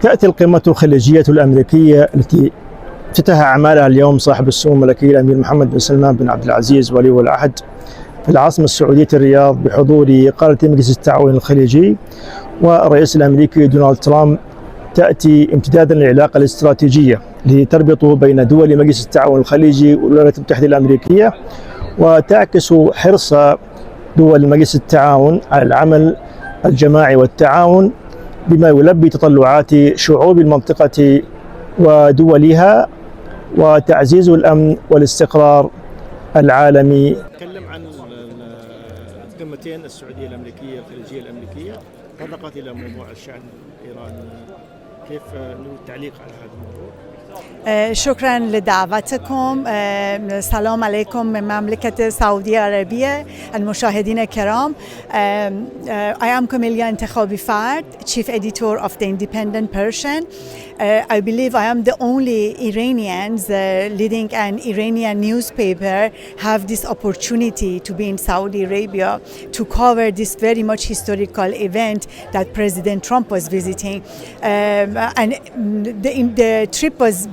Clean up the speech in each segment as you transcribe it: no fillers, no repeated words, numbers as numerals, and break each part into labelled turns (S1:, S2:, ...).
S1: تأتي القمة الخليجية الأمريكية التي افتتح أعمالها اليوم صاحب السمو الملكي الأمير محمد بن سلمان بن عبد العزيز ولي العهد في العاصمة السعودية الرياض بحضور قادة مجلس التعاون الخليجي والرئيس الأمريكي دونالد ترامب، تأتي امتدادا للعلاقة الاستراتيجية التي تربط بين دول مجلس التعاون الخليجي والولايات المتحدة الأمريكية، وتعكس حرص دول مجلس التعاون على العمل الجماعي والتعاون بما يلبي تطلعات شعوب المنطقة ودولها وتعزيز الأمن والاستقرار العالمي.
S2: نتكلم عن القمتين السعودية الأمريكية الخليجية الأمريكية، تطرقت إلى موضوع الشأن الإيراني، كيف التعليق على هذا الموضوع؟
S3: شكرا لدعوتكم. السلام عليكم من مملكة السعودية العربية المشاهدين الكرام. I am كاميليا انتخابي فرد, Chief Editor of the Independent Persian. I believe I am the only Iranians leading an Iranian newspaper have this opportunity to be in Saudi Arabia to cover this very much historical event that President Trump was visiting. And the trip was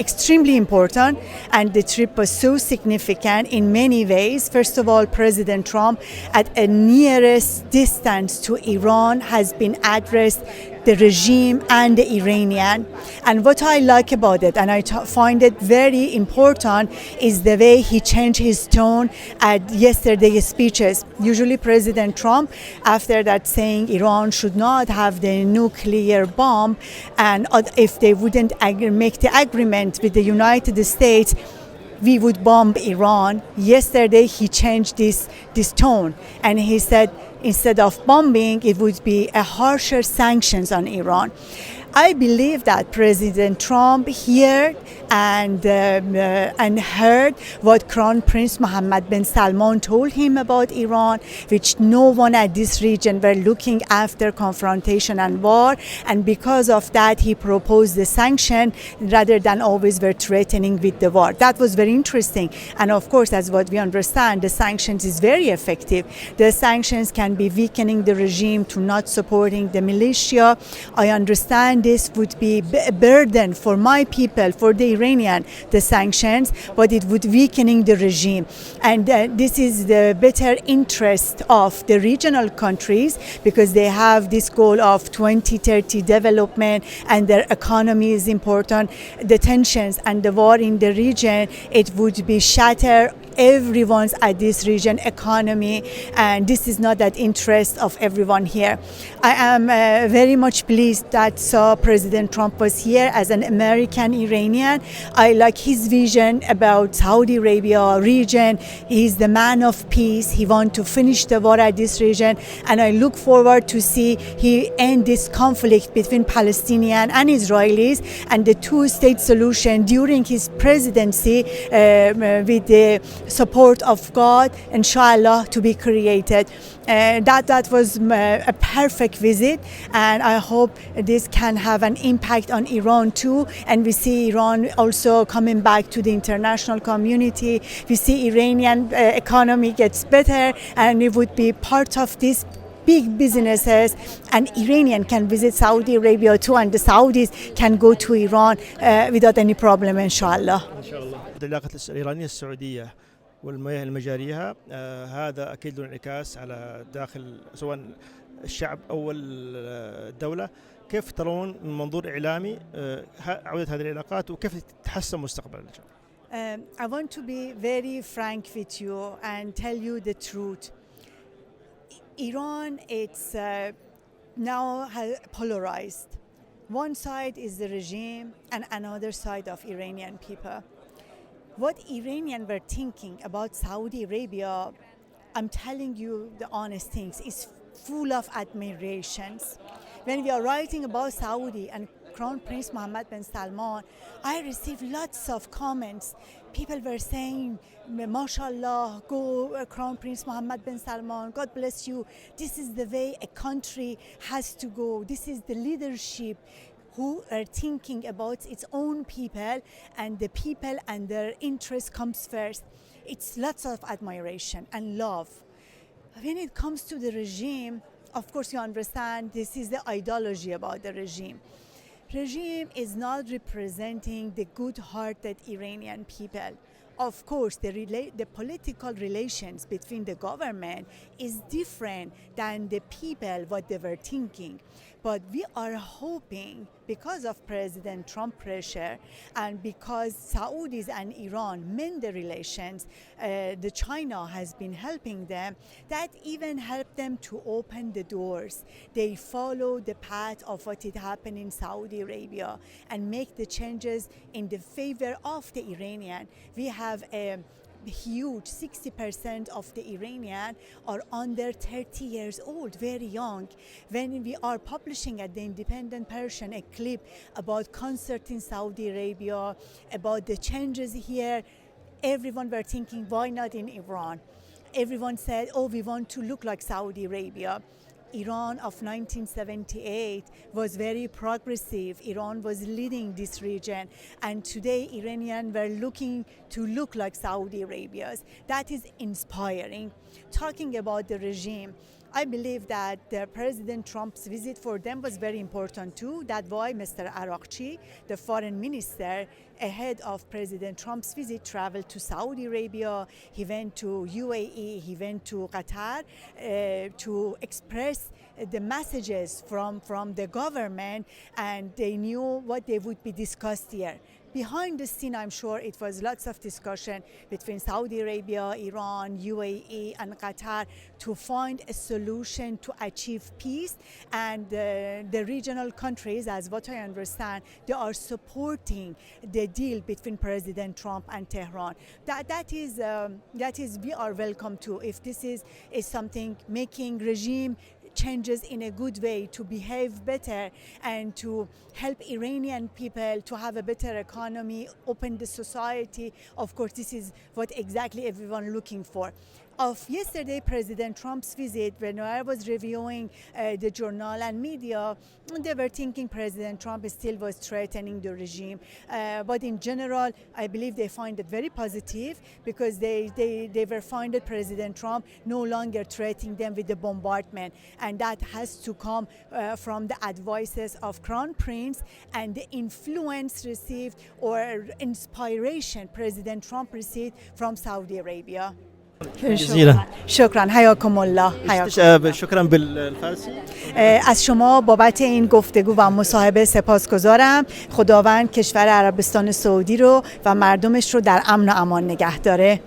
S3: extremely important, and the trip was so significant in many ways. First of all, President Trump at a nearest distance to Iran has been addressed the regime and the Iranian. And what I like about it, and I find it very important, is the way he changed his tone at yesterday's speeches. Usually President Trump, after that, saying Iran should not have the nuclear bomb, and if they wouldn't make the agreement with the United States, we would bomb Iran. Yesterday he changed this tone, and he said instead of bombing, it would be a harsher sanctions on Iran. I believe that President Trump heard and heard what Crown Prince Mohammed bin Salman told him about Iran, which no one at this region were looking after confrontation and war, and because of that he proposed the sanction rather than always were threatening with the war. That was very interesting, and of course, as what we understand, the sanctions is very effective. The sanctions can be weakening the regime to not supporting the militia. I understand this would be a burden for my people, for the Iranian, the sanctions, but it would weakening the regime. And this is the better interest of the regional countries, because they have this goal of 2030 development, and their economy is important. The tensions and the war in the region, it would be shatter everyone's at this region economy, and this is not that interest of everyone here. I am very much pleased that President Trump was here as an American Iranian. I like his vision about Saudi Arabia region. He's the man of peace. He wants to finish the war at this region, and I look forward to see he end this conflict between Palestinians and Israelis, and the two-state solution during his presidency with the support of God, inshallah, to be created. That was a perfect visit, and I hope this can have an impact on Iran too, and we see Iran also coming back to the international community. We see Iranian economy gets better, and it would be part of this big businesses, and Iranian can visit Saudi Arabia too, and the Saudis can go to Iran without any problem, inshallah.
S2: العلاقة الإيرانية السعودية والمياه المجاريها، هذا أكيد له انعكاس على داخل سواء الشعب أو الدولة. كيف ترون من منظور إعلامي عودة هذه العلاقات، وكيف تتحسن مستقبلا؟
S3: I want to be very frank with you and tell you the truth. Iran, it's now polarized. One side is the regime and another side of Iranian people. What Iranians were thinking about Saudi Arabia, I'm telling you the honest things, is full of admirations. When we are writing about Saudi and Crown Prince Mohammed bin Salman, I received lots of comments. People were saying, MashaAllah, go Crown Prince Mohammed bin Salman, God bless you. This is the way a country has to go. This is the leadership who are thinking about its own people, and the people and their interest comes first. It's lots of admiration and love. When it comes to the regime, of course you understand this is the ideology about the regime. regime is not representing the good-hearted Iranian people. Of course, the political relations between the government is different than the people, what they were thinking. But we are hoping, because of President Trump pressure and because Saudis and Iran mend the relations, the China has been helping them, that even help them to open the doors. They follow the path of what is happening in Saudi Arabia and make the changes in the favor of the Iranian. We have a huge 60% of the Iranian are under 30 years old, very young. When we are publishing at the Independent Persian a clip about concert in Saudi Arabia, about the changes here, everyone were thinking, why not in Iran? Everyone said, oh, we want to look like Saudi Arabia. Iran of 1978 was very progressive. Iran was leading this region, and today Iranians were looking to look like Saudi Arabia's. That is inspiring. Talking about the regime, I believe that President Trump's visit for them was very important too. That's why Mr. Araqchi, the foreign minister, ahead of President Trump's visit, traveled to Saudi Arabia. He went to UAE, he went to Qatar to express the messages from the government, and they knew what they would be discussed here. Behind the scene, I'm sure it was lots of discussion between Saudi Arabia, Iran, UAE, and Qatar to find a solution to achieve peace. And the regional countries, as what I understand, they are supporting the deal between President Trump and Tehran. That is we are welcome to. If this is something making regime changes in a good way to behave better and to help Iranian people to have a better economy, open the society. Of course, this is what exactly everyone looking for. Of yesterday, President Trump's visit, when I was reviewing the journal and media, they were thinking President Trump still was threatening the regime. But in general, I believe they find it very positive because they were finding President Trump no longer threatening them with the bombardment. And that has to come from the advices of Crown Prince and the influence received or inspiration President Trump received from Saudi Arabia. شکرا حیاکم الله.
S2: شکرا بالفارسي.
S3: از شما بابت این گفتگو و مصاحبه سپاسگزارم. خداوند کشور عربستان سعودی رو و مردمش رو در امن و امان نگه داره.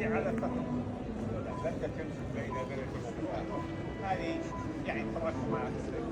S4: على خط لن تمشي بين بلد هذه يعني تطرقوا مع تصريح.